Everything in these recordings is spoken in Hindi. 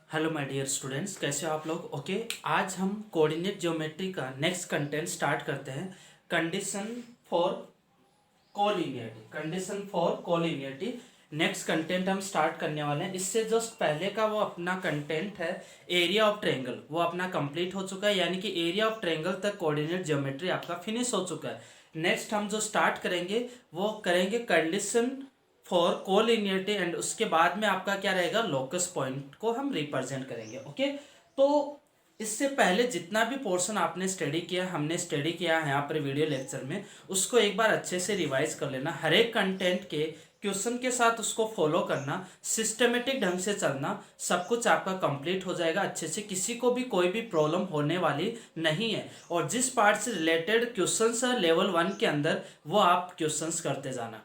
हेलो माय डियर स्टूडेंट्स, कैसे हो आप लोग। ओके, आज हम कोऑर्डिनेट ज्योमेट्री का नेक्स्ट कंटेंट स्टार्ट करते हैं। Condition for collinearity next content हम स्टार्ट करने वाले हैं। इससे जस्ट पहले का वो अपना कंटेंट है एरिया ऑफ ट्रायंगल, वो अपना कंप्लीट हो चुका है, यानी कि एरिया ऑफ ट्रायंगल तक कोऑर्डिनेट ज्योमेट्री आपका फिनिश हो चुका है। नेक्स्ट हम जो स्टार्ट करेंगे वो करेंगे कंडीशन फॉर कोलिनियरिटी एंड उसके बाद में आपका क्या रहेगा, लोकस पॉइंट को हम रिप्रेजेंट करेंगे। ओके, तो इससे पहले जितना भी पोर्शन आपने स्टडी किया, हमने स्टडी किया है यहाँ पर वीडियो लेक्चर में, उसको एक बार अच्छे से रिवाइज कर लेना। हर एक कंटेंट के क्वेश्चन के साथ उसको फॉलो करना, सिस्टमेटिक ढंग से चलना, सब कुछ आपका कंप्लीट हो जाएगा अच्छे से। किसी को भी कोई भी प्रॉब्लम होने वाली नहीं है। और जिस पार्ट से रिलेटेड क्वेश्चंस है लेवल 1 के अंदर, वो आप क्वेश्चंस करते जाना।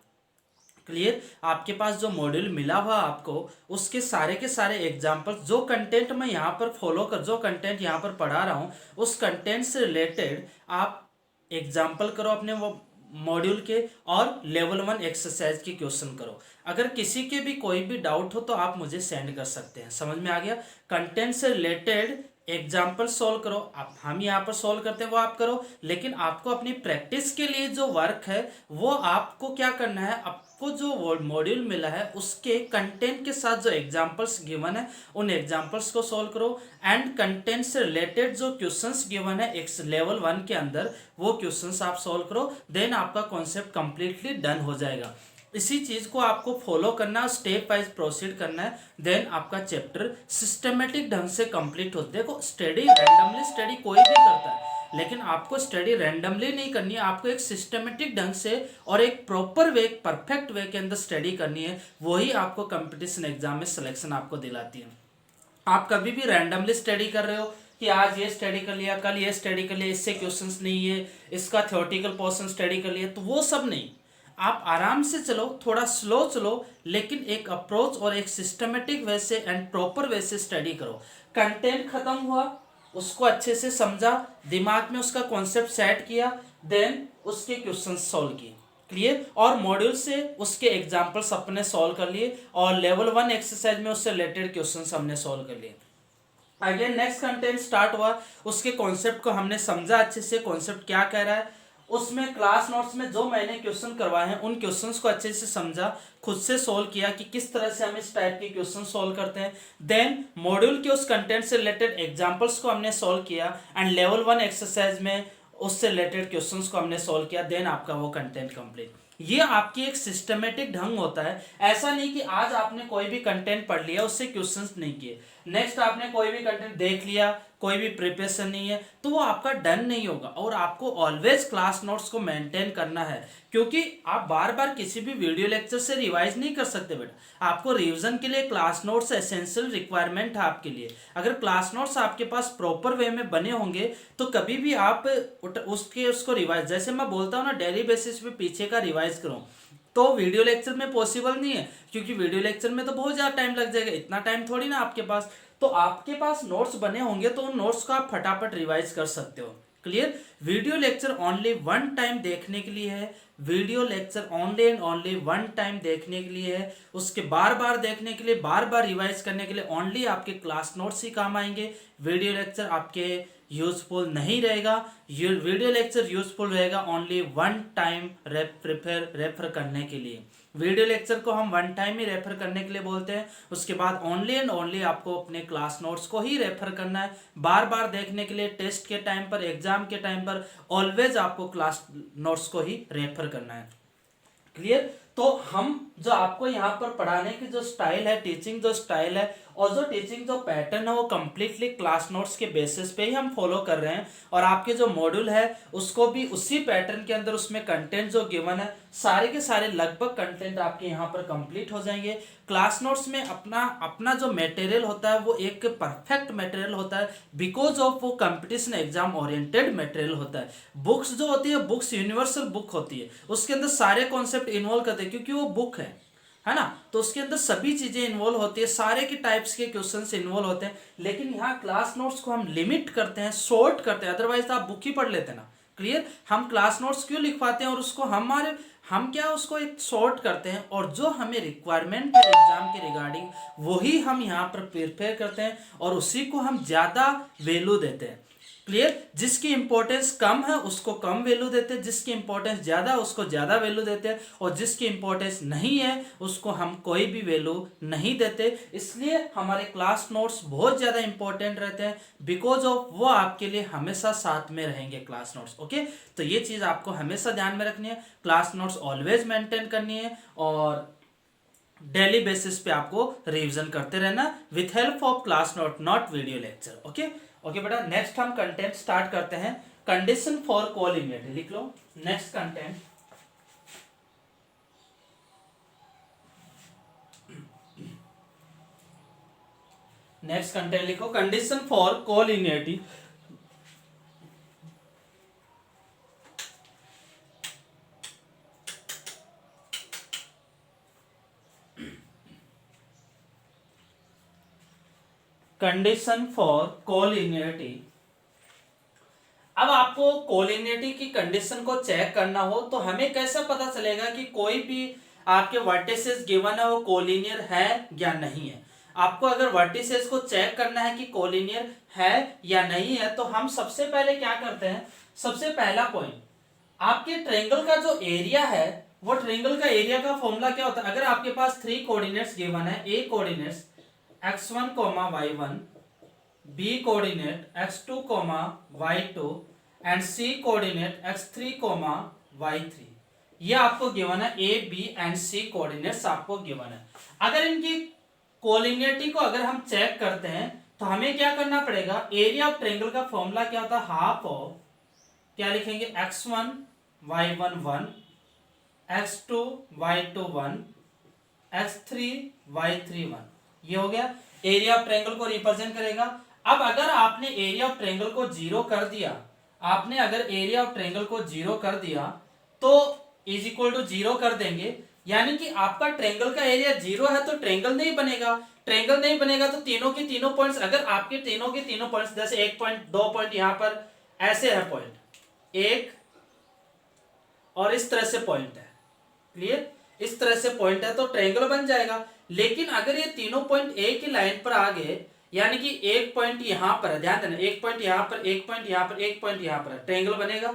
क्लियर। आपके पास जो मॉड्यूल मिला हुआ आपको, उसके सारे के सारे एग्जाम्पल्स, जो कंटेंट मैं यहाँ पर फॉलो कर, जो कंटेंट यहाँ पर पढ़ा रहा हूँ, उस कंटेंट से रिलेटेड आप एग्जाम्पल करो अपने वो मॉड्यूल के, और लेवल 1 एक्सरसाइज के क्वेश्चन करो। अगर किसी के भी कोई भी डाउट हो तो आप मुझे सेंड कर सकते हैं। समझ में आ गया। कंटेंट से रिलेटेड एग्जाम्पल सोल्व करो। आप, हम यहाँ पर सोल्व करते हैं वो आप करो, लेकिन आपको अपनी प्रैक्टिस के लिए जो वर्क है वो आपको क्या करना है, आपको जो मॉड्यूल मिला है उसके कंटेंट के साथ जो एग्जाम्पल्स गिवन है उन एग्जाम्पल्स को सोल्व करो, एंड कंटेंट से रिलेटेड जो क्वेश्चंस गिवन है एक लेवल 1 के अंदर, वो क्वेश्चंस आप सोल्व करो। देन आपका कॉन्सेप्ट कंप्लीटली डन हो जाएगा। इसी चीज को आपको फॉलो करना, स्टेप वाइज प्रोसीड करना है। देन आपका चैप्टर सिस्टमेटिक ढंग से कंप्लीट हो। देखो, स्टडी रैंडमली स्टडी कोई भी करता है, लेकिन आपको स्टडी रैंडमली नहीं करनी है। आपको एक सिस्टमेटिक ढंग से और एक प्रॉपर वे, परफेक्ट वे के अंदर स्टडी करनी है। वही आपको कंपटीशन एग्जाम में सिलेक्शन आपको दिलाती है। आप कभी भी रैंडमली स्टडी कर रहे हो कि आज ये स्टडी कर लिया, कल ये स्टडी कर लिया, इससे क्वेश्चंस नहीं है, इसका थ्योरेटिकल पोर्शन स्टडी कर लिया, तो वो सब नहीं। आप आराम से चलो, थोड़ा स्लो चलो, लेकिन एक अप्रोच और एक सिस्टमेटिक वे से एंड प्रॉपर वे से स्टडी करो। कंटेंट खत्म हुआ, उसको अच्छे से समझा, दिमाग में उसका कॉन्सेप्ट सेट किया, देन उसके क्वेश्चन सॉल्व किए। क्लियर। और मॉड्यूल से उसके एग्जाम्पल्स अपने सॉल्व कर लिए, और लेवल 1 एक्सरसाइज में उससे रिलेटेड क्वेश्चंस हमने सॉल्व कर लिए। अगेन नेक्स्ट कंटेंट स्टार्ट हुआ, उसके कॉन्सेप्ट को हमने समझा अच्छे से, कॉन्सेप्ट क्या कह रहा है। उसमें क्लास नोट्स में जो मैंने क्वेश्चन करवाए हैं उन क्वेश्चंस को अच्छे से समझा, खुद से सोल्व किया कि किस तरह से हम इस टाइप के क्वेश्चन सोल्व करते हैं। देन मॉड्यूल के उस कंटेंट से रिलेटेड एग्जांपल्स को हमने सोल्व किया, एंड लेवल 1 एक्सरसाइज में उससे रिलेटेड क्वेश्चंस को हमने सोल्व किया। देन आपका वो कंटेंट कंप्लीट। ये आपकी एक सिस्टमेटिक ढंग होता है। ऐसा नहीं कि आज आपने कोई भी कंटेंट पढ़ लिया, उससे क्वेश्चंस नहीं किए, नेक्स्ट आपने कोई भी कंटेंट देख लिया, कोई भी प्रिपरेशन नहीं है, तो वो आपका डन नहीं होगा। और आपको ऑलवेज क्लास नोट्स को मेंटेन करना है, क्योंकि आप बार बार किसी भी वीडियो लेक्चर से रिवाइज नहीं कर सकते बेटा। आपको रिवीजन के लिए क्लास नोट्स एसेंशियल रिक्वायरमेंट है आपके लिए। अगर क्लास नोट्स आपके पास प्रॉपर वे में बने होंगे तो कभी भी आप उसको रिवाइज, जैसे मैं बोलता हूँ ना, डेली बेसिस पे पीछे का रिवाइज करो, तो वीडियो लेक्चर में पॉसिबल नहीं है, क्योंकि वीडियो लेक्चर में तो बहुत ज़्यादा टाइम लग जाएगा। इतना टाइम थोड़ी ना आपके पास। तो आपके पास नोट्स बने होंगे तो उन नोट्स को आप फटाफट रिवाइज कर सकते हो। Clear. Video lecture only 1 time देखने के लिए है। Video lecture only and only 1 time देखने के लिए है। उसके बार बार देखने के लिए, बार बार रिवाइज करने के लिए ओनली आपके क्लास नोट्स ही काम आएंगे। वीडियो लेक्चर आपके यूजफुल नहीं रहेगा। वीडियो लेक्चर यूजफुल रहेगा ओनली 1 टाइम रेफर करने के लिए। वीडियो लेक्चर को हम 1 टाइम ही रेफर करने के लिए बोलते हैं। उसके बाद ओनली एंड ओनली आपको अपने क्लास नोट्स को ही रेफर करना है। बार बार देखने के लिए टेस्ट के टाइम पर, एग्जाम के टाइम पर ऑलवेज आपको क्लास नोट्स को ही रेफर करना है। क्लियर। तो हम जो आपको यहाँ पर पढ़ाने की जो स्टाइल है, टीचिंग जो स्टाइल है और जो टीचिंग जो पैटर्न है, वो कम्प्लीटली क्लास नोट्स के बेसिस पे ही हम फॉलो कर रहे हैं। और आपके जो मॉड्यूल है उसको भी उसी पैटर्न के अंदर, उसमें कंटेंट जो गिवन है, सारे के सारे लगभग कंटेंट आपके यहाँ पर कंप्लीट हो जाएंगे। क्लास नोट्स में अपना अपना जो मटेरियल होता है वो एक परफेक्ट मटेरियल होता है, बिकॉज ऑफ वो कंपटीशन एग्जाम ओरिएंटेड मटेरियल होता है। बुक्स जो होती है, बुक्स यूनिवर्सल बुक होती है, उसके अंदर सारे कॉन्सेप्ट इन्वॉल्व करते हैं, क्योंकि वो बुक है ना, तो उसके अंदर सभी चीजें इन्वॉल्व होती है, सारे के टाइप्स के क्वेश्चंस इन्वॉल्व होते हैं। लेकिन यहाँ क्लास नोट्स को हम लिमिट करते हैं, शॉर्ट करते हैं, अदरवाइज तो आप बुक ही पढ़ लेते ना। क्लियर। हम क्लास नोट्स क्यों लिखवाते हैं और उसको हम क्या उसको एक सॉर्ट करते हैं और जो हमें रिक्वायरमेंट है एग्जाम के रिगार्डिंग वही हम यहाँ पर प्रिपेयर करते हैं और उसी को हम ज़्यादा वैल्यू देते हैं। क्लियर? जिसकी इंपॉर्टेंस कम है उसको कम वैल्यू देते हैं, जिसकी इंपॉर्टेंस ज़्यादा है उसको ज़्यादा वैल्यू देते हैं, और जिसकी इंपॉर्टेंस नहीं है उसको हम कोई भी वैल्यू नहीं देते। इसलिए हमारे क्लास नोट्स बहुत ज़्यादा इंपॉर्टेंट रहते हैं, बिकॉज ऑफ वो आपके लिए हमेशा साथ में रहेंगे क्लास नोट्स। ओके, तो ये चीज़ आपको हमेशा ध्यान में रखनी है, क्लास नोट्स ऑलवेज मेंटेन करनी है और डेली बेसिस पे आपको रिवीजन करते रहना with help of class note, not video lecture. Okay okay बेटा, नेक्स्ट हम कंटेंट स्टार्ट करते हैं। कंडीशन फॉर कोलिनियरिटी लिख लो। नेक्स्ट कंटेंट, नेक्स्ट कंटेंट लिखो, condition for collinearity. Condition for collinearity. अब आपको कोलिनियरिटी की कंडीशन को चेक करना हो तो हमें कैसे पता चलेगा कि कोई भी आपके वर्टिसेस गिवन है वो कोलिनियर है या नहीं है। आपको अगर वर्टिसेस को चेक करना है कि कोलिनियर है या नहीं है तो हम सबसे पहले क्या करते हैं, सबसे पहला पॉइंट, आपके ट्रायंगल का जो एरिया है वो ट्रायंगल का एरिया का फॉर्मूला क्या होता है। अगर आपके पास 3 कोऑर्डिनेट्स गिवन है, A coordinates x1, y1, b coordinate x2, y2 and c coordinate x3, y3, ये आपको गिवन है। a b and c coordinates आपको गिवन है। अगर इनकी कोलिनियरिटी को अगर हम चेक करते हैं तो हमें क्या करना पड़ेगा, एरिया ऑफ ट्रायंगल का फॉर्मूला क्या होता है, हाफ ऑफ, क्या लिखेंगे, x1 y1 1, x2 y2 1, x3 y3 1, ये हो गया एरिया ऑफ ट्रायंगल को रिप्रेजेंट करेगा। अब अगर आपने एरिया ऑफ ट्रायंगल को 0 कर दिया, आपने अगर एरिया ऑफ ट्रायंगल को 0 कर दिया तो इज इक्वल टू 0 कर देंगे, यानी कि आपका ट्रायंगल का एरिया 0 है तो ट्रायंगल नहीं बनेगा। ट्रायंगल नहीं बनेगा तो तीनों के तीनों पॉइंट्स, अगर आपके तीनों के तीनों पॉइंट्स, जैसे 1 पॉइंट 2 पॉइंट यहां पर ऐसे है, पॉइंट एक और इस तरह से पॉइंट है, क्लियर, इस तरह से पॉइंट है तो ट्रायंगल बन जाएगा। लेकिन अगर ये तीनों पॉइंट एक ही लाइन पर आ गए, यानी कि एक पॉइंट यहां पर है, ध्यान देना, एक पॉइंट यहां पर, एक पॉइंट यहां पर, एक पॉइंट यहां पर है, ट्रायंगल बनेगा।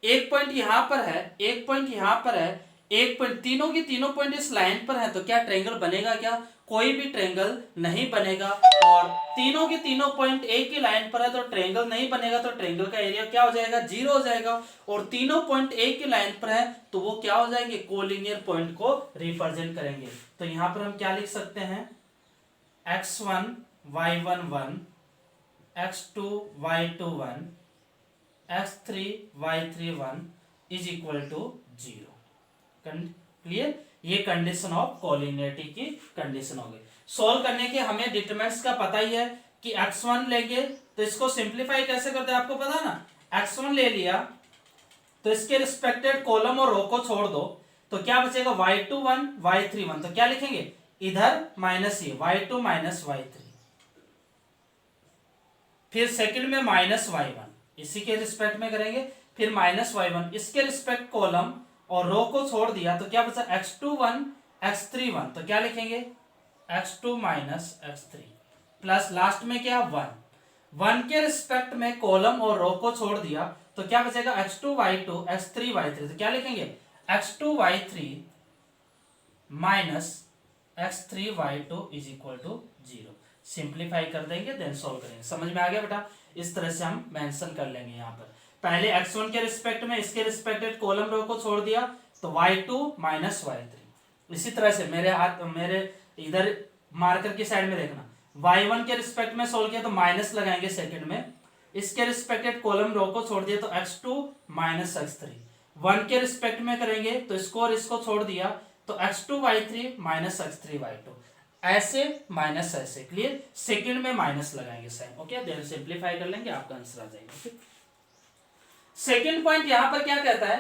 एक पॉइंट यहां पर है, एक पॉइंट यहां पर है, एक पॉइंट, तीनों की तीनों पॉइंट इस लाइन पर है, तो क्या ट्रायंगल बनेगा, क्या कोई भी ट्रायंगल नहीं बनेगा। और तीनों के तीनों पॉइंट एक ही लाइन पर है तो ट्रायंगल नहीं बनेगा, तो ट्रायंगल का एरिया क्या हो जाएगा, 0 हो जाएगा। और तीनों पॉइंट एक ही लाइन पर है तो वो क्या हो जाएंगे, कोलिनियर पॉइंट को रिप्रेजेंट करेंगे। तो यहां पर हम क्या लिख सकते हैं, x1 y1 1, x2 y2 1, x3 y3 1 is equal to 0। Clear, ये कंडीशन ऑफ कोलिनियरिटी की कंडीशन हो गई। सोल्व करने के हमें डिटरमिनेंट्स का पता ही है कि x1 लेंगे तो इसको सिंप्लीफाई कैसे करते हैं आपको पता है ना। x1 ले लिया तो इसके रिस्पेक्टेड कॉलम और रो को छोड़ दो तो क्या बचेगा, y2 1 y3 1, तो क्या लिखेंगे इधर माइनस ये y2 माइनस y3, फिर सेकंड में माइनस y1 इसी के रिस्पेक्ट में करेंगे, फिर माइनस y1 इसके रिस्पेक्ट कॉलम और रो को छोड़ दिया तो क्या बचा, x2 1 x3 1, तो क्या लिखेंगे x2 minus x3 plus last में क्या 1 के रिस्पेक्ट में कॉलम और रो को छोड़ दिया तो क्या बचेगा x2 y2 x3 y3, तो क्या लिखेंगे x2 y3 minus x3 y2 is equal to 0। Simplify कर देंगे देन सॉल्व करेंगे। समझ में आ गया बेटा, इस तरह से हम मेंशन कर लेंगे। यहाँ पर पहले x1 के रिस्पेक्ट में इसके रिस्पेक्टेड कॉलम रो को छोड़ दिया तो y2 माइनस y3। इसी तरह से मेरे इधर मार्कर की साइड में देखना, y1 के रिस्पेक्ट में सोल्व किया तो माइनस लगाएंगे सेकंड में, इसके रिस्पेक्टेड कॉलम रो को छोड़ दिया तो x2 माइनस x3, 1 के रिस्पेक्ट में करेंगे तो इसको और इसको छोड़ दिया तो x2 y3 minus x3 y2, ऐसे माइनस ऐसे, क्लियर, सेकंड में माइनस लगाएंगे साइन। ओके, देन सिंप्लीफाई कर लेंगे, आपका आंसर आ जाएगा। सेकंड पॉइंट यहां पर क्या कहता है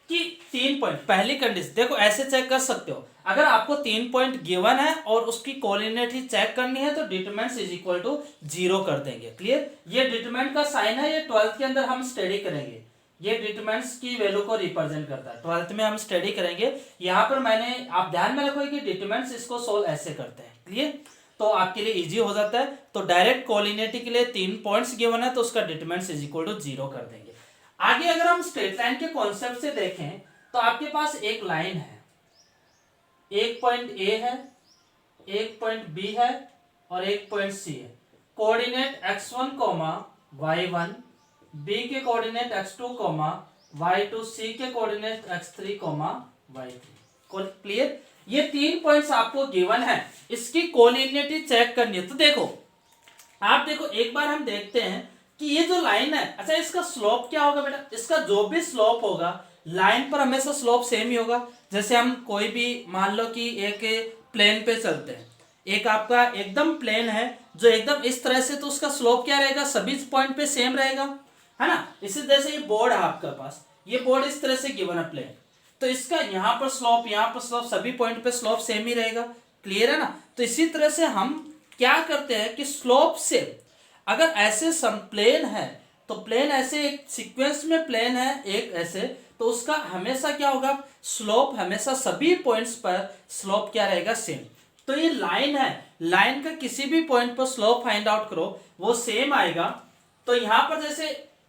कि 3 पॉइंट, पहली कंडीशन देखो ऐसे चेक कर सकते हो, अगर आपको 3 पॉइंट गिवन है और उसकी कोऑर्डिनेट चेक करनी है तो डिटरमिनेंट इज इक्वल टू 0 कर देंगे। क्लियर, ये डिटरमिनेंट का साइन है, ये 12th के अंदर हम स्टडी करेंगे। ये डिटरमिनेंट्स की वैल्यू को रिप्रेजेंट करता है। 12th में हम स्टडी करेंगे। यहाँ पर मैंने आप ध्यान में रखो कि डिटरमिनेंट्स इसको सोल्व ऐसे करते हैं। क्लियर? तो आपके लिए इजी हो जाता है। तो डायरेक्ट कोलिनियरिटी के लिए 3 पॉइंट्स गिवन है तो उसका डिटरमिनेंट्स इज इक्वल टू 0 कर देंगे। आगे अगर हम स्ट्रेट लाइन के कॉन्सेप्ट से देखें तो आपके पास एक लाइन है, एक पॉइंट ए है, एक पॉइंट बी है और एक पॉइंट सी है। कोऑर्डिनेट x1 y1, बी के कोऑर्डिनेट x2 y2, सी के कोऑर्डिनेट x3 y3। क्लियर? ये 3 पॉइंट्स आपको गिवन है, इसकी कोलिनियरिटी चेक करनी है। तो देखो, आप देखो एक बार हम देखते हैं कि ये जो लाइन है, अच्छा इसका स्लोप क्या होगा बेटा? इसका जो भी स्लोप होगा लाइन पर हमेशा स्लोप सेम ही होगा। जैसे हम कोई भी मान लो कि एक प्लेन पे चलते हैं, एक आपका एकदम प्लेन है जो एकदम इस तरह से, तो उसका स्लोप क्या रहेगा? सभी पॉइंट पे सेम रहेगा, है ना। इसी तरह से ये बोर्ड है आपके पास, ये बोर्ड इस तरह से गिवन है प्लेन, तो इसका यहाँ पर स्लोप, यहाँ पर स्लोप, सभी पॉइंट पे स्लोप सेम ही रहेगा। क्लियर है ना। तो इसी तरह से हम क्या करते हैं कि स्लोप से अगर ऐसे सम प्लेन है तो प्लेन ऐसे एक सीक्वेंस में प्लेन है एक ऐसे, तो उसका हमेशा क्या होगा? स्लोप हमेशा सभी पॉइंट्स पर स्लोप क्या रहेगा? सेम। तो ये लाइन है, लाइन का किसी भी पॉइंट पर स्लोप फाइंड आउट करो वो सेम आएगा। तो यहां पर जैसे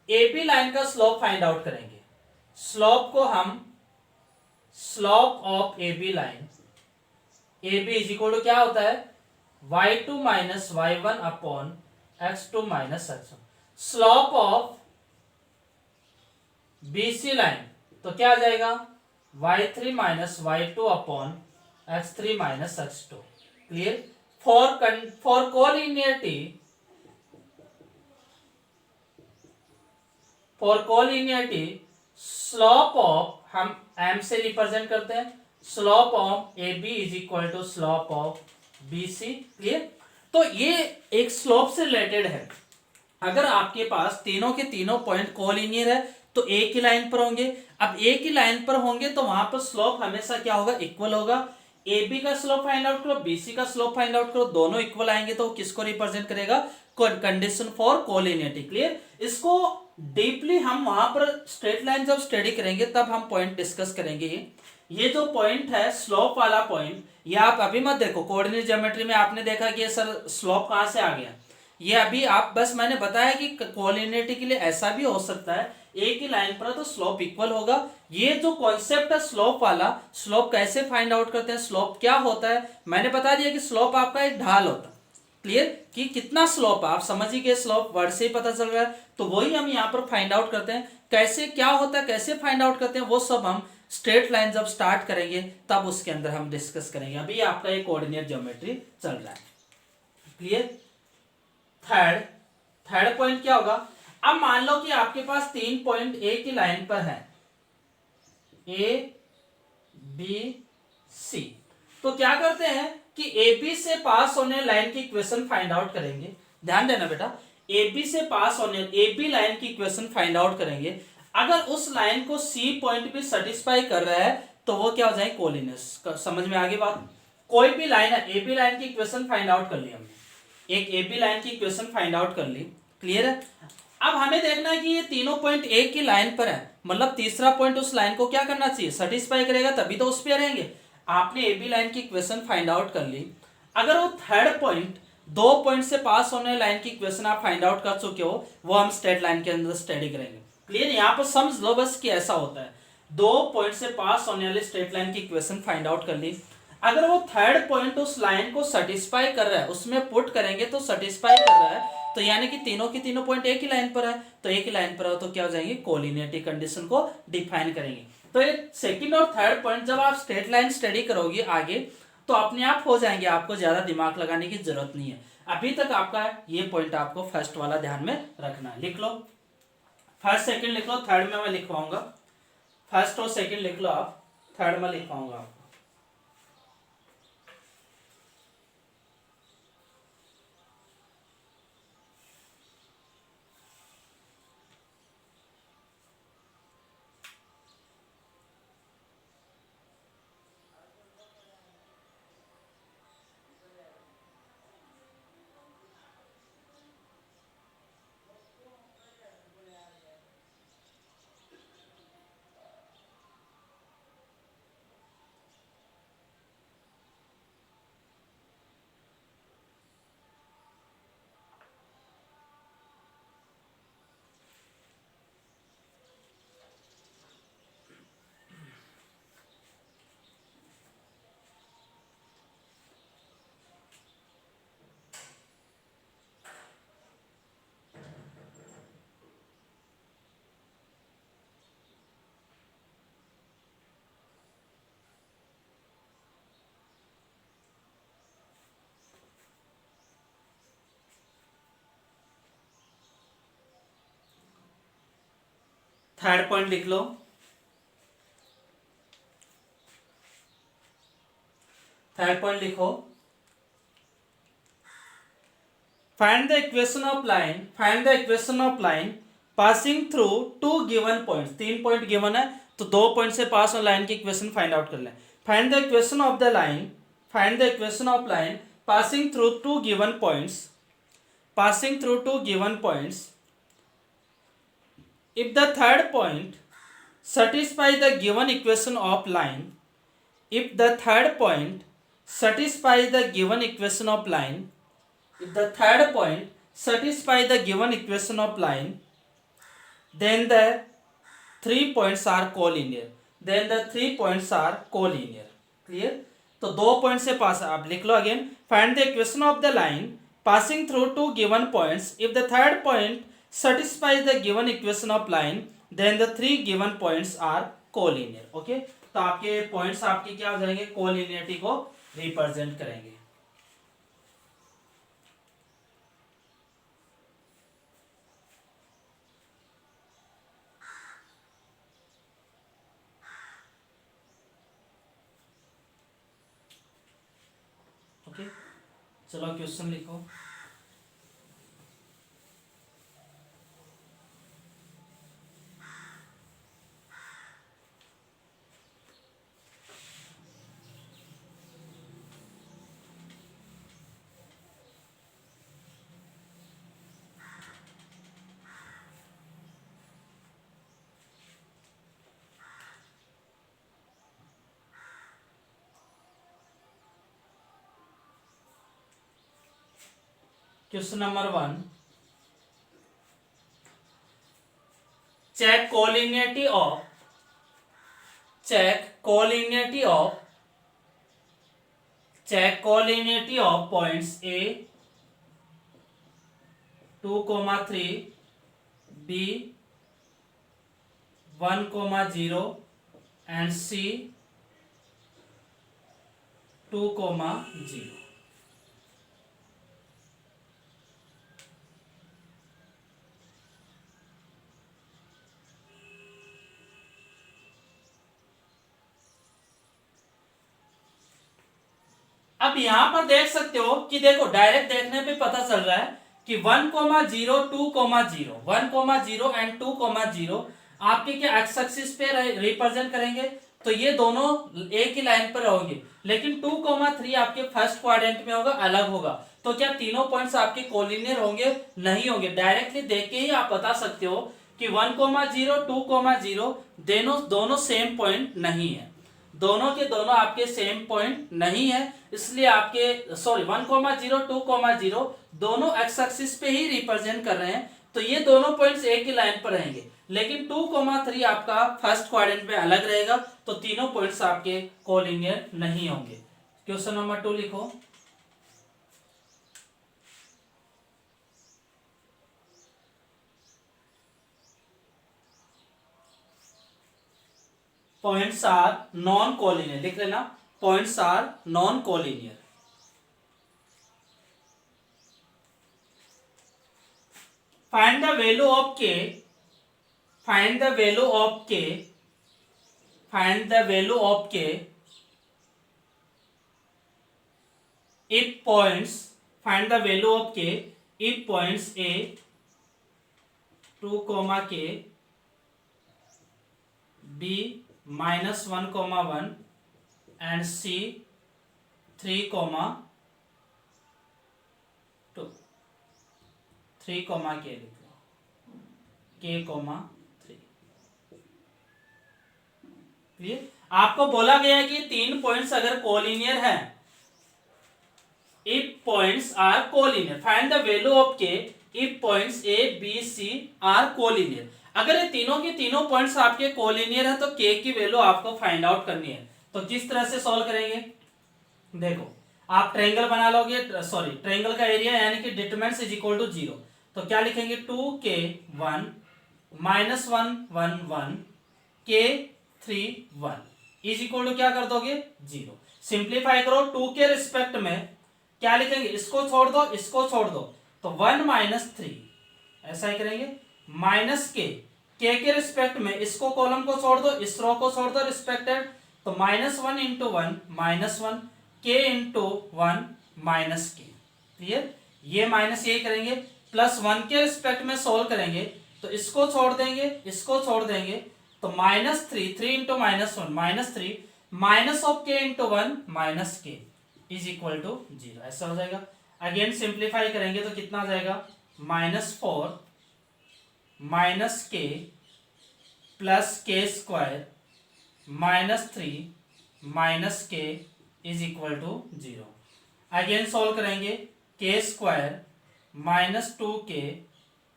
ए बी लाइन का स्लोप फाइंड आउट करेंगे, स्लोप को हम slope of A B line, A B is equal to क्या होता है? y2 minus y1 upon x2 minus x1। Slope of BC line तो क्या आ जाएगा? y3 minus y2 upon x3 minus x2। Clear? For collinearity, slope of हम m से रिप्रेजेंट करते हैं, slope of AB is equal to slope of BC। Clear? तो ये एक स्लोप से रिलेटेड है। अगर आपके पास तीनों के तीनों पॉइंट कोलिनियर है तो एक ही लाइन पर होंगे। अब एक ही लाइन पर होंगे तो वहां पर स्लोप हमेशा क्या होगा? इक्वल होगा। AB का स्लोप फाइंड आउट करो, BC का स्लोप फाइंड आउट करो, दोनों इक्वल आएंगे तो किसको रिप्रेजेंट करेगा? Condition for collinearity. क्लियर? इसको डीपली हम वहां पर स्ट्रेट लाइन जब स्टडी करेंगे तब हम पॉइंट डिस्कस करेंगे। ये जो पॉइंट है स्लोप वाला पॉइंट, ये आप अभी मत देखो। कोऑर्डिनेट ज्योमेट्री में आपने देखा कि सर स्लोप कहां से आ गया, ये अभी आप बस मैंने बताया कि कोलिनियरिटी के लिए ऐसा भी हो सकता है एक ही लाइन पर तो स्लोप इक्वल होगा। ये जो कॉन्सेप्ट है स्लोप वाला, स्लोप कैसे फाइंड आउट करते हैं, स्लोप क्या होता है, मैंने बता दिया कि स्लोप आपका एक ढाल होता है। क्लियर? कि कितना स्लोप, आप समझ ही गए, स्लोप वर्ड से ही पता चल रहा है। तो वही हम यहाँ पर फाइंड आउट करते हैं। कैसे क्या होता है, कैसे फाइंड आउट करते हैं, वो सब हम स्ट्रेट लाइन जब स्टार्ट करेंगे तब उसके अंदर हम डिस्कस करेंगे। अभी आपका एक कोऑर्डिनेट ज्योमेट्री चल रहा है। क्लियर? थर्ड पॉइंट क्या होगा? अब मान लो कि आपके पास 3 पॉइंट ए की लाइन पर है, ए बी सी। तो क्या करते हैं कि ए बी से पास होने लाइन की इक्वेशन फाइंड आउट करेंगे। ध्यान देना बेटा, ए बी से पास होने ए बी लाइन की इक्वेशन फाइंड आउट करेंगे। अगर उस लाइन को सी पॉइंट भी सेटिस्फाई कर रहा है तो वो क्या हो जाए? कोलिनियस। समझ में आ गई बात? कोई भी लाइन है, ए बी लाइन की इक्वेशन फाइंड आउट कर ली हमने, एक ए बी लाइन की इक्वेशन फाइंड आउट कर ली। क्लियर है? अब हमें देखना है कि ये तीनों पॉइंट ए की लाइन पर है, मतलब तीसरा पॉइंट उस लाइन को क्या करना चाहिए? सेटिस्फाई करेगा, तभी तो उस पर रहेंगे। आपने ए बी लाइन की इक्वेशन फाइंड आउट कर ली। अगर वो थर्ड पॉइंट, 2 पॉइंट से पास होने लाइन की इक्वेशन आप फाइंड आउट कर चुके हो, वो हम स्ट्रेट लाइन के अंदर स्टडी करेंगे। क्लियर? यहाँ पर समझ लो बस कि ऐसा होता है, 2 पॉइंट से पास होने वाली स्ट्रेट लाइन की इक्वेशन फाइंड आउट कर ली। अगर वो थर्ड पॉइंट उस लाइन को सेटिस्फाई कर रहा है, उसमें पुट करेंगे तो सेटिस्फाई कर रहा है, तो यानी कि तीनों की तीनों पॉइंट एक ही लाइन पर है। तो एक ही लाइन पर हो तो क्या हो जाएंगे? कोलिनियरिटी कंडीशन को डिफाइन करेंगे। तो ये सेकंड और थर्ड पॉइंट जब आप स्ट्रेट लाइन स्टडी करोगे आगे तो अपने आप हो जाएंगे, आपको ज्यादा दिमाग लगाने की जरूरत नहीं है। अभी तक आपका ये पॉइंट आपको फर्स्ट वाला ध्यान में रखना है। लिख लो, फर्स्ट सेकंड लिख लो, थर्ड में मैं लिखवाऊंगा। फर्स्ट और सेकंड लिख लो आप, थर्ड में लिखवाऊंगा आपको। थर्ड पॉइंट लिख लो। थर्ड पॉइंट लिखो, find the equation of line, find the equation of line passing through two given points. 3 point given है तो 2 पॉइंट से पास और लाइन की इक्वेशन फाइंड आउट कर लें। Find the equation of the line, find the equation of line passing through two given points, passing through two given points if the third point satisfy the given equation of line, if the third point satisfy the given equation of line, if the third point satisfy the given equation of line, then the 3 points are collinear, then the 3 points are collinear. Clear? तो 2 पॉइंट से पास, आप लिख लो again, find the equation of the line passing through two given points if the third point satisfies the given equation of line, then the 3 given points are collinear. Okay, तो आपके पॉइंट्स आपके क्या हो जाएंगे, कोलिनियरिटी को रिप्रेजेंट करेंगे। ओके, चलो क्वेश्चन लिखो। Question number 1, check collinearity of, check collinearity of, check collinearity of points A 2,3, B 1,0 and C 2,0। अब यहां पर देख सकते हो कि देखो डायरेक्ट देखने पे पता चल रहा है कि 1,0, 2,0, 1,0 एंड 2,0 आपके क्या एक्स एक्सिस पे रिप्रेजेंट करेंगे, तो ये दोनों एक ही लाइन पर होंगे, लेकिन 2,3 आपके फर्स्ट क्वाड्रेंट में होगा, अलग होगा। तो क्या तीनों पॉइंट्स आपके कोलिनियर होंगे? नहीं होंगे। डायरेक्टली देख के ही आप बता सकते हो कि 1,0, 2,0 दोनों सेम पॉइंट नहीं है, दोनों के दोनों आपके सेम पॉइंट नहीं है, इसलिए आपके सॉरी 1,0, 2,0 दोनों एक्स एक्सिस पे ही रिप्रेजेंट कर रहे हैं, तो ये दोनों पॉइंट्स एक ही लाइन पर रहेंगे, लेकिन 2,3 आपका फर्स्ट क्वाड्रेंट में अलग रहेगा, तो तीनों पॉइंट्स आपके कोलिनियर नहीं होंगे। क्वेश्चन नंबर 2 लिखो। पॉइंट्स आर नॉन कोलिनियर, लिख लेना, points are non collinear. Find the value of K, find the value of K, find the value of के if points, find the value of के if points A 2, K B -1,1 and C 3,2, 3, K लिख लो, K, 3। क्लियर? आपको बोला गया है कि तीन पॉइंट्स अगर कोलिनियर हैं, if points are collinear, find the value of के if points A B C are collinear. अगर ये तीनों के तीनों पॉइंट्स आपके कोलिनियर है तो के की वैल्यू आपको फाइंड आउट करनी है। तो किस तरह से सॉल्व करेंगे, देखो आप ट्रायंगल बना लोगे, सॉरी ट्रायंगल का एरिया यानी कि डिटरमिनेंट इज इक्वल टू 0, तो क्या लिखेंगे 2K 1 -1 1 1 K 3 1 is equal to क्या कर दोगे 0। सिंप्लीफाई करो 2 के रिस्पेक्ट में क्या लिखेंगे, इसको छोड़ दो, इसको छोड़ दो, तो 1 - 3 ऐसा ही करेंगे, माइनस के के रिस्पेक्ट में इसको कॉलम को छोड़ दो, इस रो को छोड़ दो रिस्पेक्टेड, तो -1 इंटू 1 -1 के इंटू 1 माइनस के। क्लियर, ये माइनस यही करेंगे, +1 के रिस्पेक्ट में सोल्व करेंगे तो इसको छोड़ देंगे, इसको छोड़ देंगे, तो -3 3 इंटू -1 -3 माइनस ऑफ के into 1 minus K is equal to 0, ऐसा हो जाएगा। अगेन सिंप्लीफाई करेंगे तो कितना आ जाएगा, -4 माइनस के प्लस के square -3 minus K is equal to 0। Again solve करेंगे, K square -2k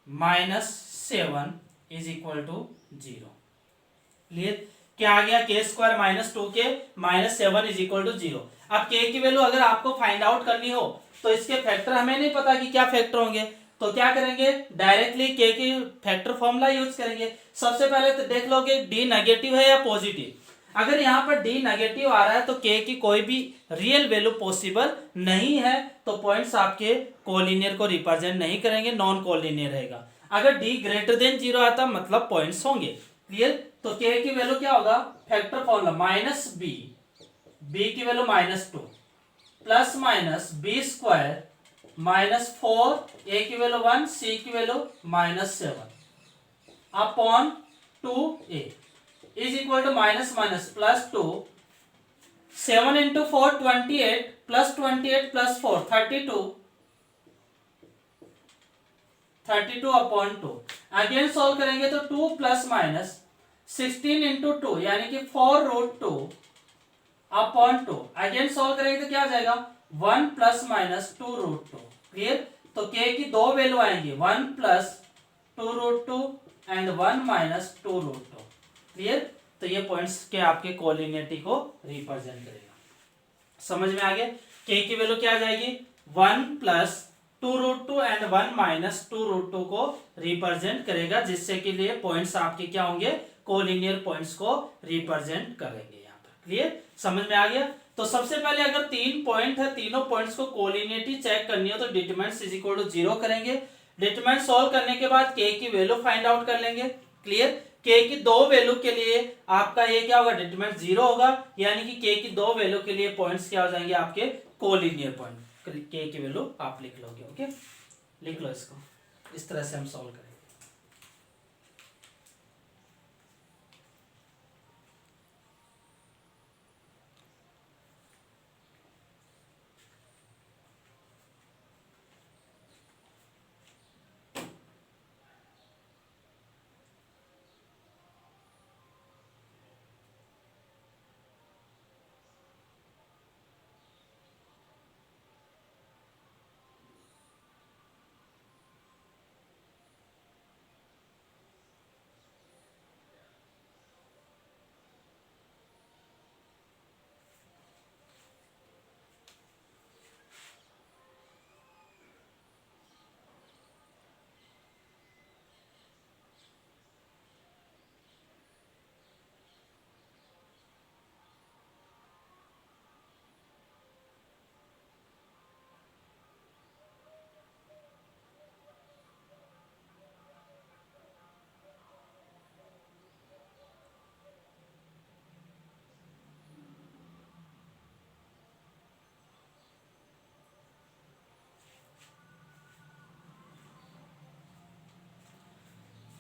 -7 is equal to 0। Clear, क्या आ गया, के square -2k -7 is equal to 0। अब के की वैल्यू अगर आपको फाइंड आउट करनी हो तो इसके फैक्टर हमें नहीं पता कि क्या फैक्टर होंगे, तो क्या करेंगे, डायरेक्टली के की फैक्टर फॉर्मूला यूज करेंगे। सबसे पहले तो देख लोगे डी नेगेटिव है या पॉजिटिव। अगर यहाँ पर डी नेगेटिव आ रहा है तो के की कोई भी रियल वैल्यू पॉसिबल नहीं है, तो पॉइंट्स आपके कोलिनियर को रिप्रेजेंट नहीं करेंगे, नॉन कोलिनियर रहेगा। अगर डी ग्रेटर देन 0 आता मतलब पॉइंट्स होंगे। क्लियर, तो के की वैल्यू क्या होगा, फैक्टर फॉर्मूला -b, b की value -2 plus minus B square -4, a की वैल्यू 1, c की value -7 upon 2a is equal to +2 7 into 4 28 plus 28 plus 4 32 upon 2। Again solve करेंगे तो 2 प्लस माइनस 16 इंटू 2 यानी कि 4√2 अपॉन 2। अगेन सॉल्व करेंगे तो क्या आ जाएगा, 1 प्लस माइनस 2√2। क्लियर, तो के की दो वैल्यू आएंगे, 1 प्लस 2√2 एंड 1 माइनस 2√2। क्लियर, तो ये पॉइंट्स के आपके कोलिनियरिटी को रिप्रेजेंट करेगा। समझ में आ गया, के की वैल्यू क्या आ जाएगी, 1 प्लस 2√2 एंड 1 माइनस 2√2 को रिप्रेजेंट करेगा, जिससे के लिए पॉइंट्स आपके क्या होंगे, कोलिनियर पॉइंट्स को रिप्रेजेंट करेंगे यहाँ पर। क्लियर, समझ में आ गया। तो सबसे पहले अगर 3 पॉइंट है, तीनों पॉइंट्स को कोलिनियरिटी चेक करनी हो तो डिटरमिनेंट इज इक्वल टू 0 करेंगे। डिटरमिनेंट सॉल्व करने के बाद के की वैल्यू फाइंड आउट कर लेंगे। क्लियर, के की दो वैल्यू के लिए आपका ये क्या होगा, डिटरमिनेंट 0 होगा, यानी कि के की दो वैल्यू के लिए पॉइंट्स क्या हो जाएंगे आपके कोलिनियर पॉइंट। के की वैल्यू आप लिख लोगे। ओके, लिख लो इसको, इस तरह से हम सॉल्व करेंगे।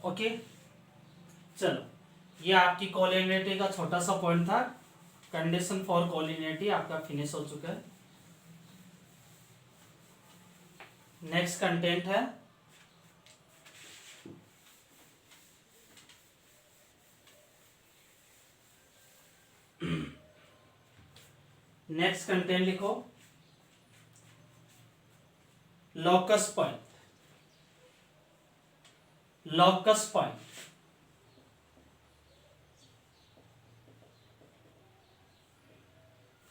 ओके, चलो ये आपकी कोलिनियरिटी का छोटा सा पॉइंट था। कंडीशन फॉर कोलिनियरिटी आपका फिनिश हो चुका है। नेक्स्ट कंटेंट है नेक्स्ट कंटेंट लिखो, locus point. Locus point,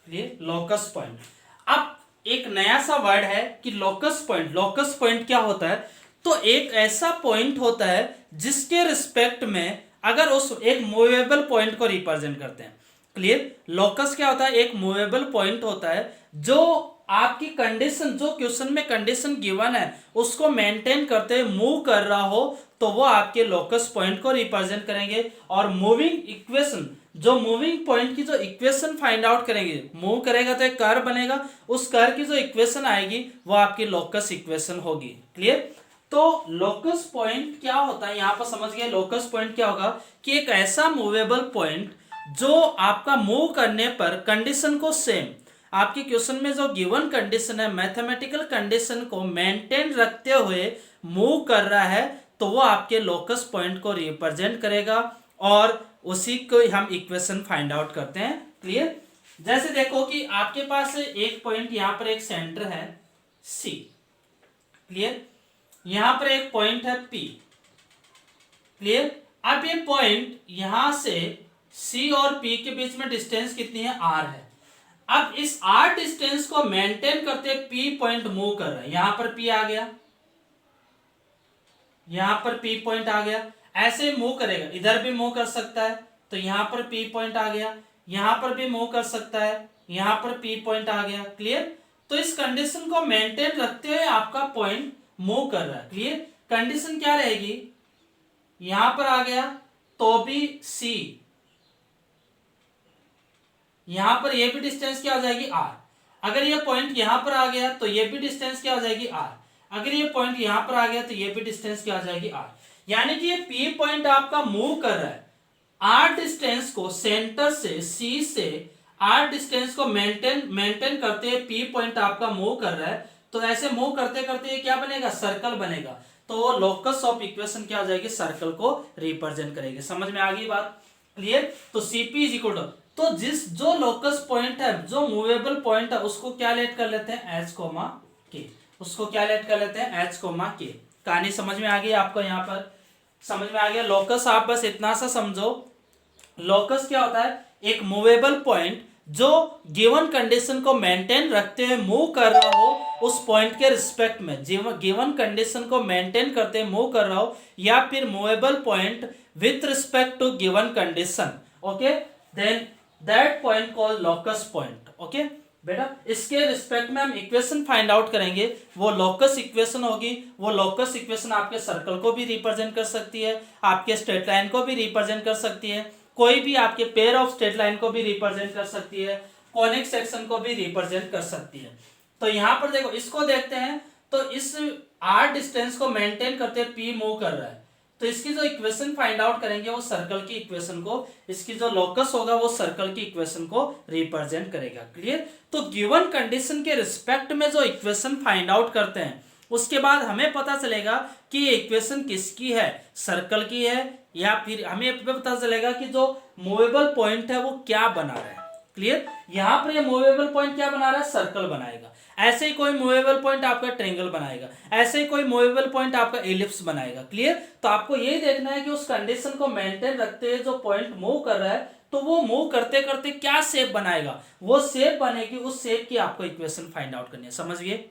clear, locus point. अब एक नया सा वर्ड है कि लोकस पॉइंट। लोकस पॉइंट क्या होता है, तो एक ऐसा पॉइंट होता है जिसके रिस्पेक्ट में अगर उस एक मूवेबल पॉइंट को रिप्रेजेंट करते हैं। क्लियर, लोकस क्या होता है, एक मूवेबल पॉइंट होता है जो आपकी कंडीशन, जो क्वेश्चन में कंडीशन गिवन है उसको मेंटेन करते मूव कर रहा हो तो वो आपके लोकस पॉइंट को रिप्रेजेंट करेंगे। और मूविंग इक्वेशन, जो मूविंग पॉइंट की जो इक्वेशन फाइंड आउट करेंगे, मूव करेगा तो एक कर्व बनेगा, उस कर्व की जो इक्वेशन आएगी वो आपकी लोकस इक्वेशन होगी। क्लियर? तो लोकस पॉइंट क्या होता है, यहां पर समझ गए लोकस पॉइंट क्या होगा कि एक ऐसा मूवेबल पॉइंट जो आपका मूव करने पर कंडीशन को सेम, आपके क्वेश्चन में जो गिवन कंडीशन है मैथमेटिकल कंडीशन को मेंटेन रखते हुए मूव कर रहा है तो वो आपके लोकस पॉइंट को रिप्रेजेंट करेगा और उसी को हम इक्वेशन फाइंड आउट करते हैं। क्लियर? जैसे देखो कि आपके पास एक पॉइंट यहां पर एक सेंटर है सी। क्लियर? यहां पर एक पॉइंट है पी। क्लियर? अब ये पॉइंट यहां से सी और पी के बीच में डिस्टेंस कितनी है, आर है। अब इस आर डिस्टेंस को मेंटेन करते पी पॉइंट मूव कर रहा है, यहां पर पी आ गया, यहां पर पी पॉइंट आ गया, ऐसे मूव करेगा, इधर भी मूव कर सकता है तो यहां पर पी पॉइंट आ गया, यहां पर भी मूव कर सकता है, यहां पर पी पॉइंट आ गया। क्लियर? तो इस कंडीशन को मेंटेन रखते हुए आपका पॉइंट मूव कर रहा है। क्लियर? कंडीशन क्या रहेगी, यहां पर आ गया तो भी सी, यहां पर ये भी डिस्टेंस क्या हो जाएगी, आर। अगर ये पॉइंट यहां पर आ गया तो ये भी डिस्टेंस क्या हो जाएगी, आर। अगर ये पॉइंट यहां पर आ गया तो ये भी डिस्टेंस क्या हो जाएगी, आर। यानी कि ये पी पॉइंट आपका मूव कर रहा है आर डिस्टेंस को, सेंटर से सी से आर डिस्टेंस को मेंटेन करते हुए पी पॉइंट आपका मूव कर रहा है। तो ऐसे मूव करते करते ये क्या बनेगा, सर्कल बनेगा। तो वो लोकस ऑफ इक्वेशन क्या हो जाएगी, सर्कल को रिप्रेजेंट करेगी। समझ में आ गई बात? क्लियर? तो सीपी इज इक्वल टू, तो जिस जो लोकस पॉइंट है, जो मूवेबल पॉइंट है उसको क्या लेट कर लेते हैं, एच कोमा के। उसको क्या लेट कर लेते हैं, एच कोमा के। कहानी समझ में आ गई आपको? यहां पर समझ में आ गया। लोकस आप बस इतना सा समझो, लोकस क्या होता है, एक मूवेबल पॉइंट जो गिवन कंडीशन को मेंटेन रखते हुए मूव कर रहा हो उस पॉइंट के रिस्पेक्ट में, गिवन कंडीशन को मेंटेन करते हुए मूव कर रहा हो, या फिर movable point with respect to given condition. Okay, then that point called locus point. Okay बेटा, इसके रिस्पेक्ट में हम इक्वेशन फाइंड आउट करेंगे, वो लोकस इक्वेशन होगी। वो लोकस इक्वेशन आपके सर्कल को भी रिप्रेजेंट कर सकती है, आपके स्ट्रेट लाइन को भी रिप्रेजेंट कर सकती है, कोई भी आपके पेयर ऑफ स्ट्रेट लाइन को भी रिप्रेजेंट कर सकती है, कॉनिक सेक्शन को भी रिप्रेजेंट कर सकती है। तो यहां पर देखो, इसको देखते हैं तो इस आर डिस्टेंस को मेंटेन करते पी मूव कर रहा है, तो इसकी जो इक्वेशन फाइंड आउट करेंगे वो सर्कल की इक्वेशन को, इसकी जो लोकस होगा वो सर्कल की इक्वेशन को रिप्रेजेंट करेगा। क्लियर? तो गिवन कंडीशन के रिस्पेक्ट में जो इक्वेशन फाइंड आउट करते हैं उसके बाद हमें पता चलेगा कि ये इक्वेशन किसकी है, सर्कल की है, या फिर हमें पता चलेगा कि जो मूवेबल पॉइंट है वो क्या बना रहा है। क्लियर? यहां पर ये मूवेबल पॉइंट क्या बना रहा है, सर्कल बनाएगा। ऐसे ही कोई मूवेबल पॉइंट आपका ट्रायंगल बनाएगा, ऐसे ही कोई मूवेबल पॉइंट आपका एलिप्स बनाएगा। क्लियर? तो आपको यही देखना है कि उस कंडीशन को मेंटेन रखते हुए जो पॉइंट मूव कर रहा है तो वो मूव करते करते क्या शेप बनाएगा, वो शेप बनेगी, उस शेप की आपको इक्वेशन फाइंड आउट करनी है। समझिए,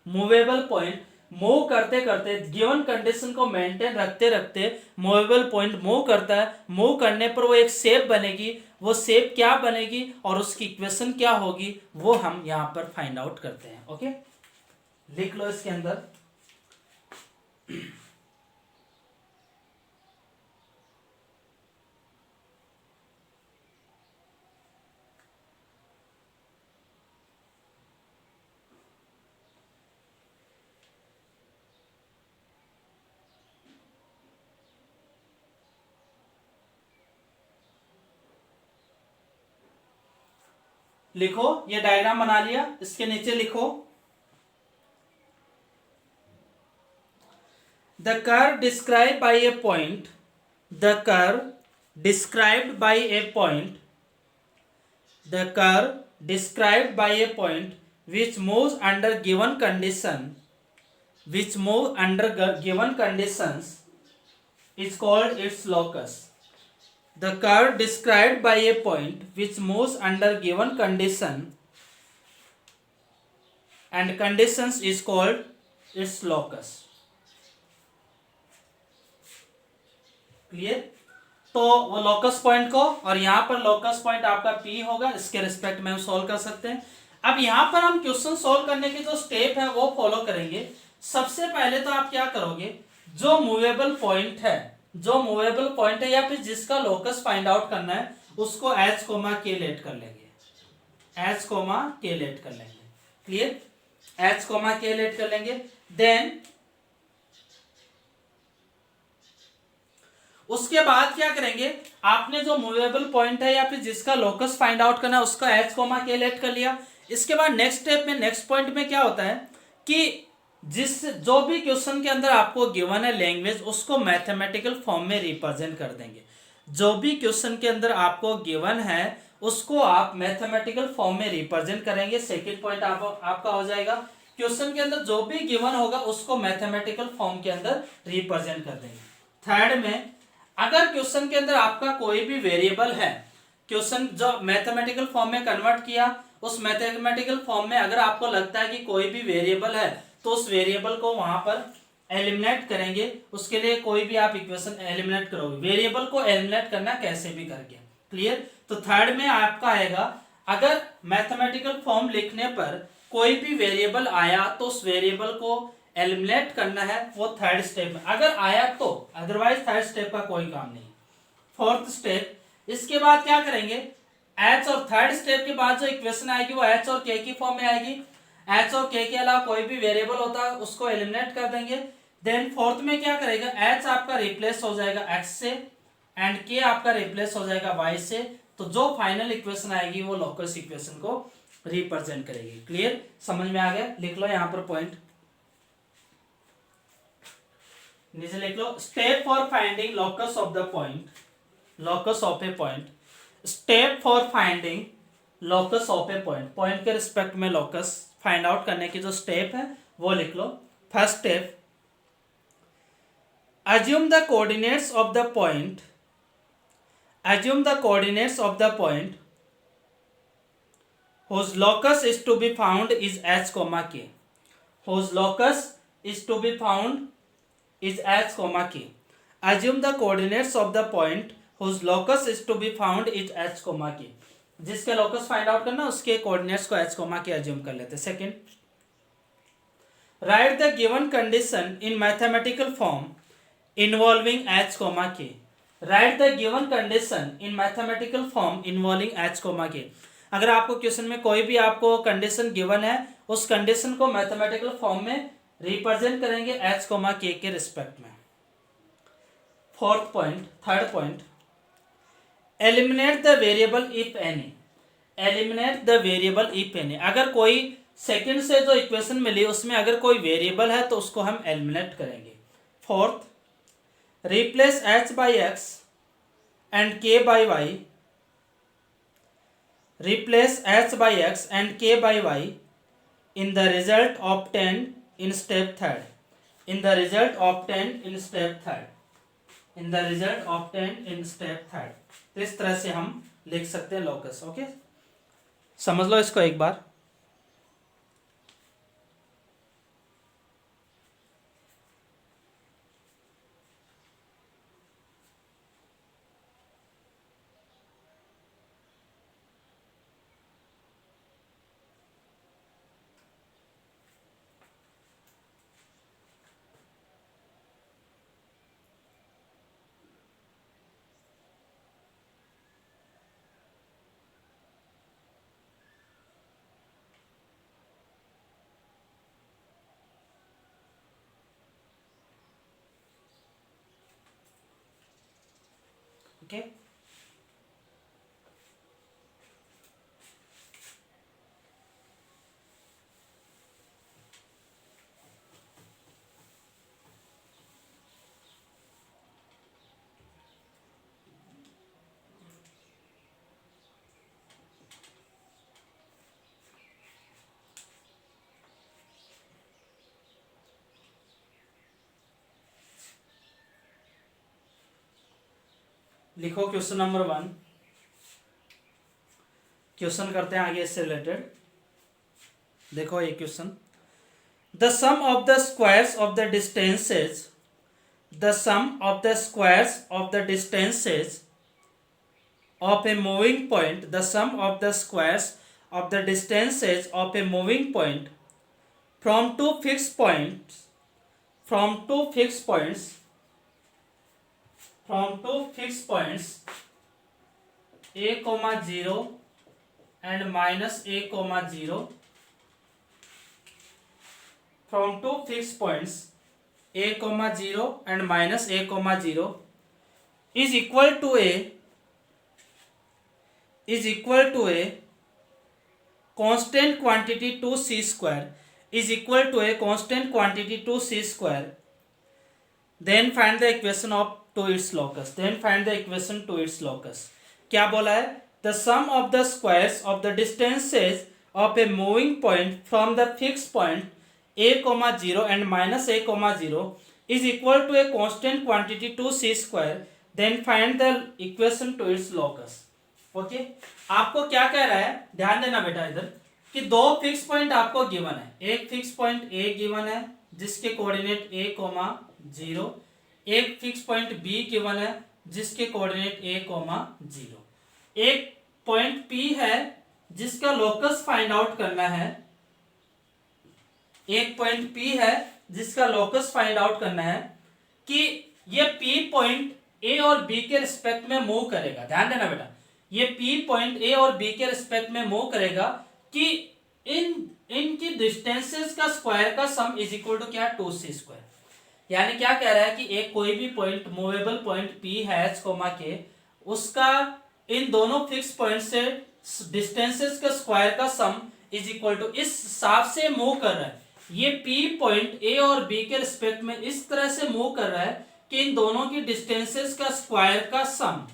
मूवेबल पॉइंट मूव करते करते गिवन कंडीशन को मेंटेन रखते रखते मूवेबल पॉइंट मूव करता है, मूव करने पर वो एक शेप बनेगी, वो शेप क्या बनेगी और उसकी इक्वेशन क्या होगी वो हम यहां पर फाइंड आउट करते हैं। ओके, लिख लो इसके अंदर। लिखो, ये डायग्राम बना लिया, इसके नीचे लिखो the curve describe by A point, the curve described bye A point, the curve described by a point which moves under given condition, which move under given conditions is called its locus. The curve described by a point which moves under given condition and conditions is called its locus. Clear? तो वो लोकस पॉइंट को, और यहां पर लोकस पॉइंट आपका P होगा, इसके रिस्पेक्ट में हम सॉल्व कर सकते हैं। अब यहाँ पर हम क्वेश्चन सॉल्व करने के जो स्टेप है वो फॉलो करेंगे। सबसे पहले तो आप क्या करोगे, जो मूवेबल पॉइंट है, जो मूवेबल पॉइंट है या फिर जिसका लोकस फाइंड आउट करना है, उसको एच कोमा के लेट कर लेंगे, एच कोमा के लेट कर लेंगे। क्लियर, एच कोमा के लेट कर लेंगे। देन उसके बाद क्या करेंगे, आपने जो मूवेबल पॉइंट है या फिर जिसका लोकस फाइंड आउट करना है उसका एच कोमा के लेट कर लिया। इसके बाद नेक्स्ट स्टेप में, नेक्स्ट पॉइंट में क्या होता है कि जिस जो भी क्वेश्चन के अंदर आपको गिवन है लैंग्वेज, उसको मैथमेटिकल फॉर्म में रिप्रेजेंट कर देंगे। जो भी क्वेश्चन के अंदर आपको गिवन है उसको आप मैथमेटिकल फॉर्म में रिप्रेजेंट करेंगे। सेकंड पॉइंट आपका हो जाएगा, क्वेश्चन के अंदर जो भी गिवन होगा उसको मैथमेटिकल फॉर्म के अंदर रिप्रेजेंट कर देंगे। थर्ड में, अगर क्वेश्चन के अंदर आपका कोई भी वेरिएबल है, क्वेश्चन जो मैथमेटिकल फॉर्म में कन्वर्ट किया, उस मैथमेटिकल फॉर्म में अगर आपको लगता है कि कोई भी वेरिएबल है तो उस वेरिएबल को वहां पर एलिमिनेट करेंगे। उसके लिए कोई भी आप इक्वेशन एलिमिनेट करोगे, वेरिएबल को एलिमिनेट करना कैसे भी करके। क्लियर, तो थर्ड में आपका आएगा, अगर मैथमेटिकल फॉर्म लिखने पर कोई भी वेरिएबल आया तो उस वेरिएबल को एलिमिनेट करना है, वो थर्ड स्टेप में अगर आया तो, अदरवाइज थर्ड स्टेप का कोई काम नहीं। फोर्थ स्टेप, इसके बाद क्या करेंगे, एच और थर्ड स्टेप के बाद जो इक्वेशन आएगी वो एच और के की फॉर्म में आएगी। एच और के अलावा कोई भी वेरिएबल होता है उसको एलिमिनेट कर देंगे। देन फोर्थ में क्या करेगा, एच आपका रिप्लेस हो जाएगा एक्स से एंड के आपका रिप्लेस हो जाएगा वाई से। तो जो फाइनल इक्वेशन आएगी वो लोकस इक्वेशन को रिप्रेजेंट करेगी। क्लियर, समझ में आ गया? लिख लो यहाँ पर पॉइंट, नीचे लिख लो, step for finding locus of the point, locus of a point. Step for finding locus of a point, point के रिस्पेक्ट में लोकस फाइंड आउट करने की जो स्टेप है वो लिख लो। First step, assume the coordinates of the point, assume the coordinates of the point whose locus is to be found is h comma k, whose locus is to be found is h comma k। assume the coordinates of the point whose locus is to be found is h comma k, जिसके लोकस फाइंड आउट करना उसके कोऑर्डिनेट्स को h comma k अज्यूम कर लेते। Second, right the given condition in mathematical form involving h comma k, write the given condition in mathematical form involving h comma k। अगर आपको क्वेश्चन में कोई भी आपको कंडीशन गिवन है, उस कंडीशन को मैथमेटिकल फॉर्म में रिप्रेजेंट करेंगे h comma k के रिस्पेक्ट में। Fourth point, third point, eliminate the variable if any, eliminate the variable if any. अगर कोई सेकंड से जो इक्वेशन मिली उसमें अगर कोई वेरिएबल है तो उसको हम एलिमिनेट करेंगे। Fourth, replace h by x and k by y, replace h by x and k by y in the result obtained in step third, in the result obtained in step third, in the result obtained in step third। तो इस तरह से हम लिख सकते हैं लोकस। ओके, समझ लो इसको एक बार। ओके, लिखो क्वेश्चन नंबर 1। क्वेश्चन करते हैं आगे इससे रिलेटेड। देखो ये question, the sum of the squares of the distances, the sum of the squares of the distances of a moving point, the sum of the squares of the distances of a moving point from two fixed points a comma 0 and minus a comma 0 from two fixed points a comma 0 and minus a comma 0 is equal to a constant quantity 2c square is equal to a constant quantity 2c square. Then find the equation of to its locus. क्या बोला है? The sum of the squares of the distances of a moving point from the fixed point a comma 0 and minus a comma 0 is equal to a constant quantity 2c square. Then find the equation to its locus. Okay, आपको क्या कह रहा है, ध्यान देना बेटा इधर, कि दो फिक्स पॉइंट आपको गिवन है. एक फिक्स पॉइंट ए गिवन है जिसके कोऑर्डिनेट a कोमा 0, एक फिक्स पॉइंट b गिवन है जिसके कोऑर्डिनेट a कोमा 0, एक पॉइंट p है जिसका लोकस फाइंड आउट करना है, एक पॉइंट p है जिसका लोकस फाइंड आउट करना है कि ये p पॉइंट a और b के रिस्पेक्ट में मूव करेगा. ध्यान देना बेटा, ये P पॉइंट A और B के रिस्पेक्ट में मूव करेगा कि इनकी डिस्टेंसेस का स्क्वायर का सम इज इक्वल टू क्या, 2c स्क्वायर. यानी क्या कह रहा है कि एक कोई भी पॉइंट, मूवेबल पॉइंट P है H कोमा के, उसका इन दोनों फिक्स पॉइंट से डिस्टेंसेस का स्क्वायर का सम इज इक्वल टू, इस हिसाब से मूव कर रहा है. ये P पॉइंट A और B के रिस्पेक्ट में इस तरह से मूव कर रहा है कि इन दोनों की डिस्टेंसेस का स्क्वायर का सम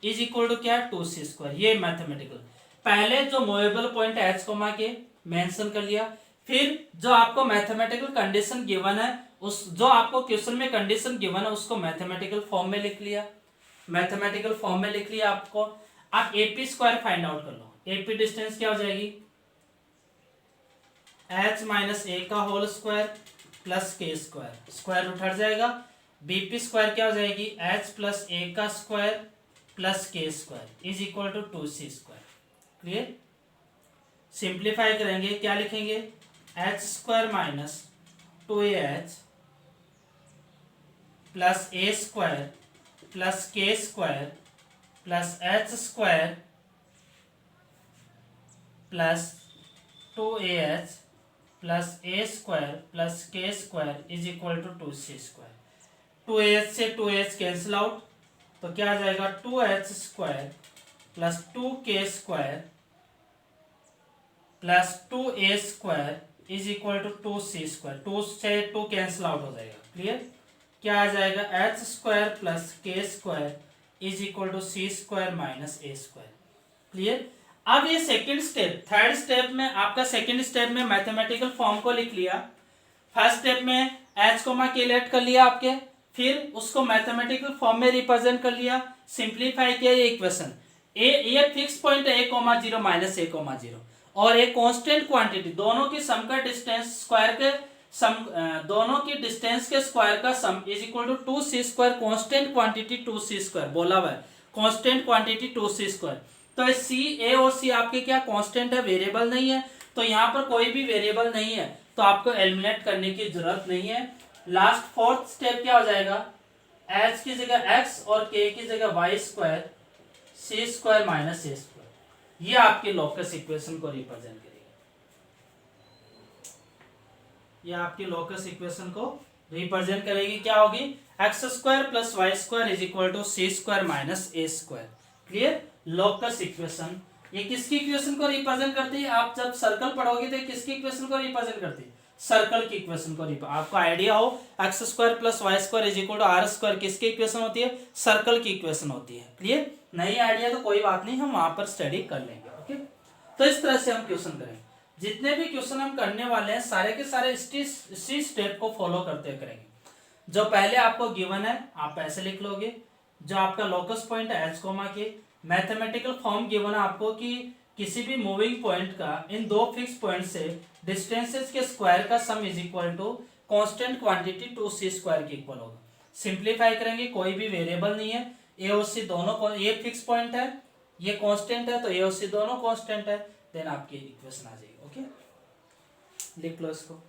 इज इक्वल टू क्या, 2c स्क्वायर. ये मैथमेटिकल, पहले जो मूवेबल पॉइंट एच कोमा के मेंशन कर लिया, फिर जो आपको मैथमेटिकल कंडीशन गिवन है, उस जो आपको क्वेश्चन में कंडीशन गिवन है उसको मैथमेटिकल फॉर्म में लिख लिया. आपको आप AP स्क्वायर फाइंड आउट कर लो. AP डिस्टेंस क्या हो जाएगी, h माइनस a का whole square plus k square, square root हट जाएगा. BP स्क्वायर क्या हो जाएगी, h प्लस a का स्क्वायर प्लस के square is equal to 2c square. Clear? Simplify करेंगे, क्या लिखेंगे, h square minus 2ah plus a square plus के square plus h square plus 2ah plus a square plus के square is equal to 2c square. 2ah से 2h कैंसिल आउट, तो क्या आ जाएगा, 2h square plus 2k square plus 2a square is equal to 2c square. 2 से 2 कैंसिल आउट हो जाएगा. क्लियर? क्या आ जाएगा, h square plus k square is equal to c square minus a square. Clear? अब ये सेकंड स्टेप, थर्ड स्टेप में आपका सेकंड स्टेप में मैथमेटिकल फॉर्म को लिख लिया. फर्स्ट स्टेप में h कोमा k लेट कर लिया आपके, फिर उसको मैथमेटिकल फॉर्म में रिप्रेजेंट कर लिया, सिंप्लीफाई किया. ये इक्वेशन ये फिक्स पॉइंट है a comma 0 minus a comma 0 और एक कांस्टेंट क्वांटिटी, दोनों की सम का डिस्टेंस स्क्वायर के सम, दोनों की डिस्टेंस के स्क्वायर का sum is equal to 2c square. Constant quantity 2c square बोला हुआ है, कांस्टेंट क्वांटिटी 2c स्क्वायर. तो c, a और c आपके क्या कांस्टेंट है, वेरिएबल नहीं है, तो यहाँ पर कोई भी वेरिएबल नहीं है तो आपको एलिमिनेट करने की जरूरत नहीं है. लास्ट फोर्थ स्टेप क्या हो जाएगा, h की जगह x और k की जगह y square c square minus a square. ये आपके लोकस इक्वेशन को रिप्रेजेंट करेगा. ये आपकी लोकस इक्वेशन को रिप्रेजेंट करेगी. क्या होगी, x square plus y square is equal to c square minus a square. Clear? Locus equation ये किसकी इक्वेशन को रिप्रेजेंट करती है, आप जब सर्कल पढ़ोगे तो किसकी इक्वेशन को रिप्रेजेंट करती है, सर्कल की इक्वेशन को. आपको आइडिया हो x square plus y square is equal to r square किसकी इक्वेशन होती है, सर्कल की इक्वेशन होती है. क्लियर? नहीं आइडिया तो कोई बात नहीं, हम वहां पर स्टडी कर लेंगे. ओके, तो इस तरह से हम क्वेश्चन करेंगे. जितने भी क्वेश्चन हम करने वाले हैं सारे के सारे इसी स्टेप को फॉलो करते करेंगे. जो पहले आपको गिवन है आप ऐसे लिख लोगे, जो आपका लोकस पॉइंट है एच कोमा के, मैथमेटिकल फॉर्म गिवन है आपको कि किसी भी मूविंग पॉइंट का इन दो फिक्स पॉइंट से डिस्टेंसेस के स्क्वायर का sum is equal to constant quantity 2c square के इक्वल होगा. सिंप्लीफाई करेंगे, कोई भी वेरिएबल नहीं है, ए और सी दोनों को, ये फिक्स पॉइंट है ये कांस्टेंट है तो ए और सी दोनों कांस्टेंट है, देन आपकी इक्वेशन आ जाएगी। ओके, लिख लो इसको।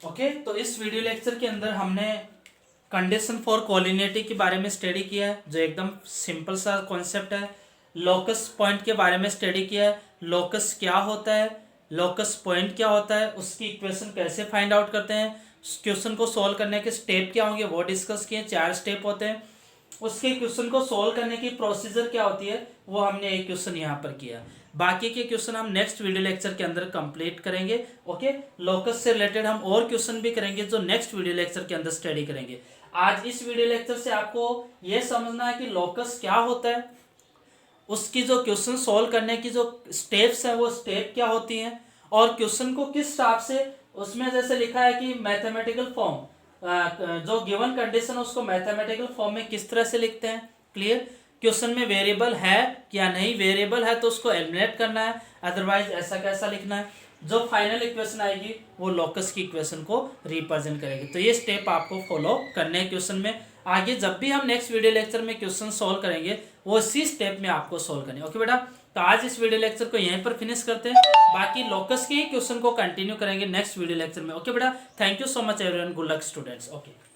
ओके, तो इस वीडियो लेक्चर के अंदर हमने कंडीशन फॉर कोलिनिटी के बारे में स्टडी किया है, जो एकदम सिंपल सा कॉन्सेप्ट है। लोकस पॉइंट के बारे में स्टडी किया है, लोकस क्या होता है, लोकस पॉइंट क्या होता है, उसकी इक्वेशन कैसे फाइंड आउट करते हैं, क्वेश्चन को सॉल्व करने के स्टेप क्या होंगे वो डिस्कस किए। 4 स्टेप होते हैं। उसके क्वेश्चन को सॉल्व करने की प्रोसीजर क्या होती है वो हमने एक क्वेश्चन यहाँ पर किया। बाकी के क्वेश्चन हम नेक्स्ट वीडियो लेक्चर के अंदर कंप्लीट करेंगे। ओके, लोकस से रिलेटेड हम और क्वेश्चन भी करेंगे जो नेक्स्ट वीडियो लेक्चर के अंदर स्टडी करेंगे। आज इस वीडियो लेक्चर से आपको ये समझना है कि लोकस क्या होता है, उसकी जो क्वेश्चन सॉल्व करने की जो स्टेप्स है वो स्टेप क्या होती हैं, और क्वेश्चन को किस हिसाब से, उसमें जैसे लिखा है कि मैथमेटिकल फॉर्म, जो गिवन कंडीशन है उसको मैथमेटिकल फॉर्म में किस तरह से लिखते हैं। क्लियर, क्वेश्चन में वेरिएबल है या नहीं, वेरिएबल है तो उसको एलिमिनेट करना है, अदरवाइज ऐसा कैसा लिखना है। जो फाइनल इक्वेशन आएगी वो लोकस की इक्वेशन को रिप्रेजेंट करेगी। तो ये स्टेप आपको फॉलो करने हैं क्वेश्चन में। आगे जब भी हम नेक्स्ट वीडियो लेक्चर में क्वेश्चन सॉल्व करेंगे वो इसी स्टेप में आपको सॉल्व करने। ओके बेटा, तो आज इस वीडियो लेक्चर को यहीं पर फिनिश करते हैं, बाकी लोकस के ही क्वेश्चन को कंटिन्यू करेंगे नेक्स्ट वीडियो लेक्चर में। ओके बेटा, thank you so much everyone, good luck students. Okay.